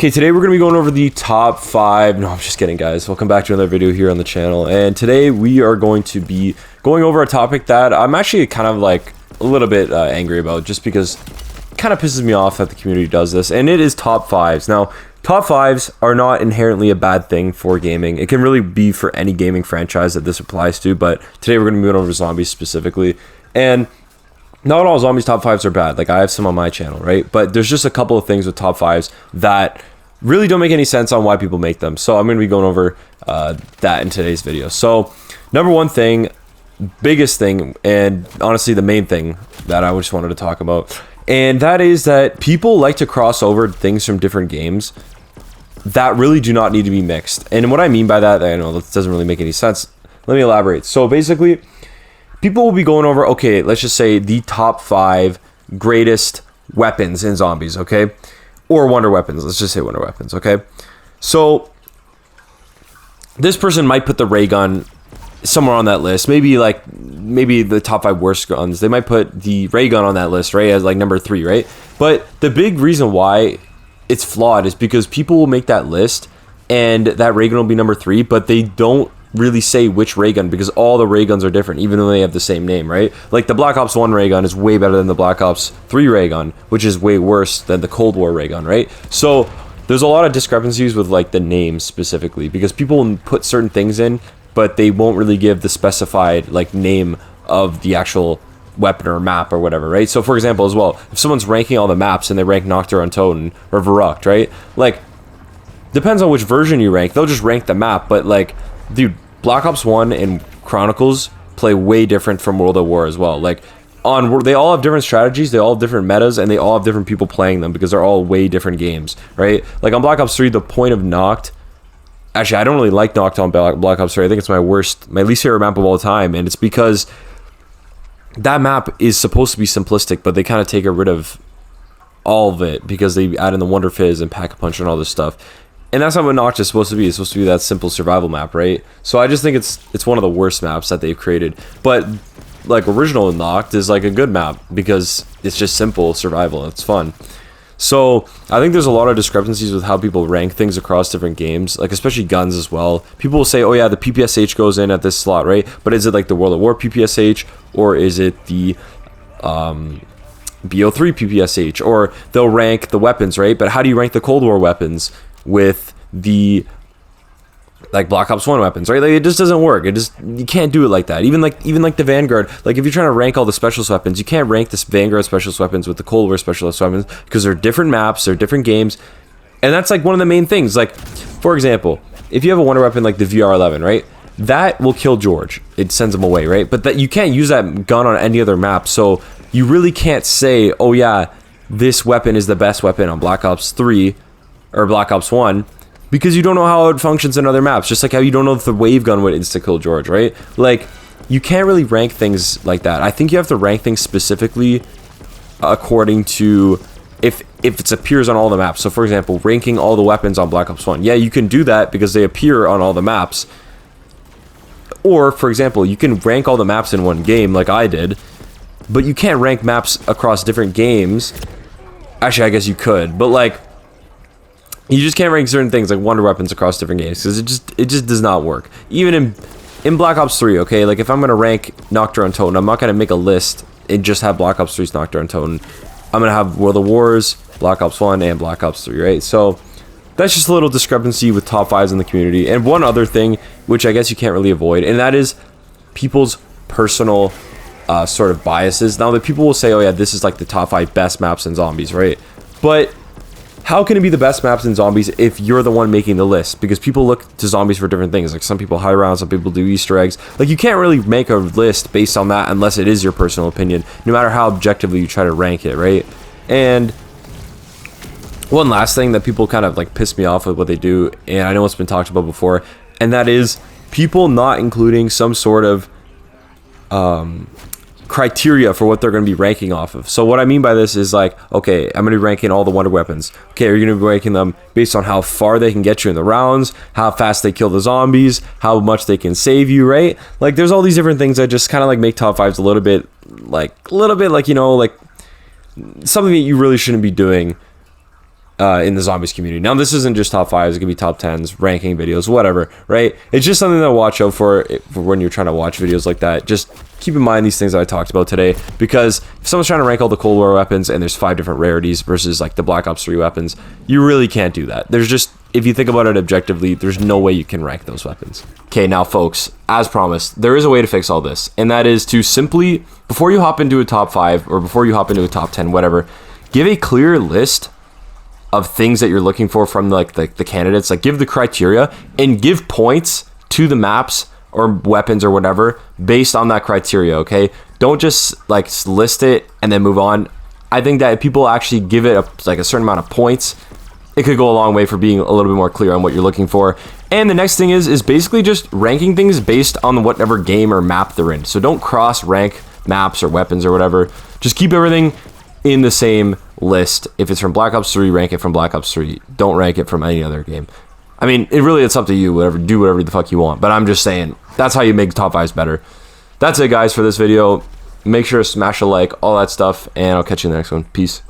Okay, today we're going to be going over the top 5. No, I'm just kidding, guys. Welcome back to another video here on the channel. And today we are going to be going over a topic that I'm actually kind of like a little bit angry about, just because it kind of pisses me off that the community does this. And it is top 5s. Now, top 5s are not inherently a bad thing for gaming. It can really be for any gaming franchise that this applies to. But today we're going to be going over zombies specifically. And not all zombies top 5s are bad. Like, I have some on my channel, right? But there's just a couple of things with top 5s that really don't make any sense on why people make them. So I'm going to be going over that in today's video. So number one thing, biggest thing, and honestly the main thing that I just wanted to talk about, and that is that people like to cross over things from different games that really do not need to be mixed. And what I mean by that, I know that doesn't really make any sense. Let me elaborate. So basically, people will be going over, okay, let's just say the top 5 greatest weapons in zombies, okay? Or wonder weapons. Let's just say wonder weapons, okay? So this person might put the ray gun somewhere on that list. Maybe the top 5 worst guns. They might put the ray gun on that list, right? As like number 3, right? But the big reason why it's flawed is because people will make that list and that ray gun will be number 3, but they don't really say which ray gun, because all the ray guns are different even though they have the same name, right? Like the Black Ops 1 ray gun is way better than the Black Ops 3 ray gun, which is way worse than the Cold War ray gun, right? So there's a lot of discrepancies with like the names specifically, because people will put certain things in but they won't really give the specified like name of the actual weapon or map or whatever, right? So for example, as well, if someone's ranking all the maps and they rank Nocturne on Toten or Verrückt, right? Like, depends on which version you rank. They'll just rank the map, but like, dude, Black Ops 1 and Chronicles play way different from World at War as well. Like, they all have different strategies, they all have different metas, and they all have different people playing them because they're all way different games, right? Like on Black Ops 3, the point of Noct, actually, I don't really like Noct on Black Ops 3. I think it's my least favorite map of all time, and it's because that map is supposed to be simplistic, but they kind of take rid of all of it because they add in the Wonder Fizz and Pack-a-Punch and all this stuff. And that's not what Noct is supposed to be. It's supposed to be that simple survival map, right? So I just think it's one of the worst maps that they've created. But like original Noct is like a good map because it's just simple survival. It's fun. So I think there's a lot of discrepancies with how people rank things across different games, like especially guns as well. People will say, oh yeah, the PPSH goes in at this slot, right? But is it like the World at War PPSH, or is it the BO3 PPSH? Or they'll rank the weapons, right? But how do you rank the Cold War weapons with the like Black Ops 1 weapons, right? Like, it just doesn't work. You can't do it like that. Even like the Vanguard, like if you're trying to rank all the specialist weapons, you can't rank this Vanguard specialist weapons with the Cold War specialist weapons because they're different maps, they're different games. And that's like one of the main things. Like, for example, if you have a wonder weapon like the VR11, right? That will kill George. It sends him away, right? But that you can't use that gun on any other map. So you really can't say, oh yeah, this weapon is the best weapon on Black Ops 3 or Black Ops 1, because you don't know how it functions in other maps, just like how you don't know if the wave gun would insta-kill George, right? Like, you can't really rank things like that. I think you have to rank things specifically according to if it appears on all the maps. So for example, ranking all the weapons on Black Ops 1. Yeah, you can do that because they appear on all the maps. Or, for example, you can rank all the maps in one game like I did, but you can't rank maps across different games. Actually, I guess you could, but like, you just can't rank certain things like wonder weapons across different games because it just does not work. Even in Black Ops 3, okay? Like if I'm gonna rank Nocturne on Toten, I'm not gonna make a list and just have Black Ops 3's Nocturne on Toten. I'm gonna have World of Wars, Black Ops 1, and Black Ops 3, right? So that's just a little discrepancy with top 5s in the community. And one other thing, which I guess you can't really avoid, and that is people's personal sort of biases. Now that people will say, oh yeah, this is like the top 5 best maps in zombies, right? But how can it be the best maps in zombies if you're the one making the list? Because people look to zombies for different things. Like some people high round, some people do Easter eggs. Like you can't really make a list based on that unless it is your personal opinion, no matter how objectively you try to rank it, right? And one last thing that people kind of like piss me off with what they do, and I know it's been talked about before, and that is people not including some sort of criteria for what they're going to be ranking off of. So what I mean by this is like, okay, I'm going to be ranking all the wonder weapons. Okay, are you going to be ranking them based on how far they can get you in the rounds, how fast they kill the zombies, how much they can save you, right? Like there's all these different things that just kind of like make top 5s a little bit like, you know, like something that you really shouldn't be doing in the zombies community. Now, this isn't just top 5s, it could be top 10s, ranking videos, whatever, right? It's just something to watch out for when you're trying to watch videos like that. Just keep in mind these things that I talked about today, because if someone's trying to rank all the Cold War weapons and there's 5 different rarities versus like the Black Ops 3 weapons, you really can't do that. There's just, if you think about it objectively, there's no way you can rank those weapons. Okay, now folks, as promised, there is a way to fix all this, and that is to simply, before you hop into a top 5 or before you hop into a top 10, whatever, give a clear list of things that you're looking for from like the candidates. Like, give the criteria and give points to the maps or weapons or whatever based on that criteria. Okay, don't just like list it and then move on. I think that if people actually give it like a certain amount of points, it could go a long way for being a little bit more clear on what you're looking for. And the next thing is basically just ranking things based on whatever game or map they're in. So don't cross rank maps or weapons or whatever. Just keep everything in the same list. If it's from Black Ops 3, rank it from Black Ops 3. Don't rank it from any other game. I mean, it's up to you. Do whatever the fuck you want. But I'm just saying, that's how you make top 5s better. That's it, guys, for this video. Make sure to smash a like, all that stuff, and I'll catch you in the next one. Peace.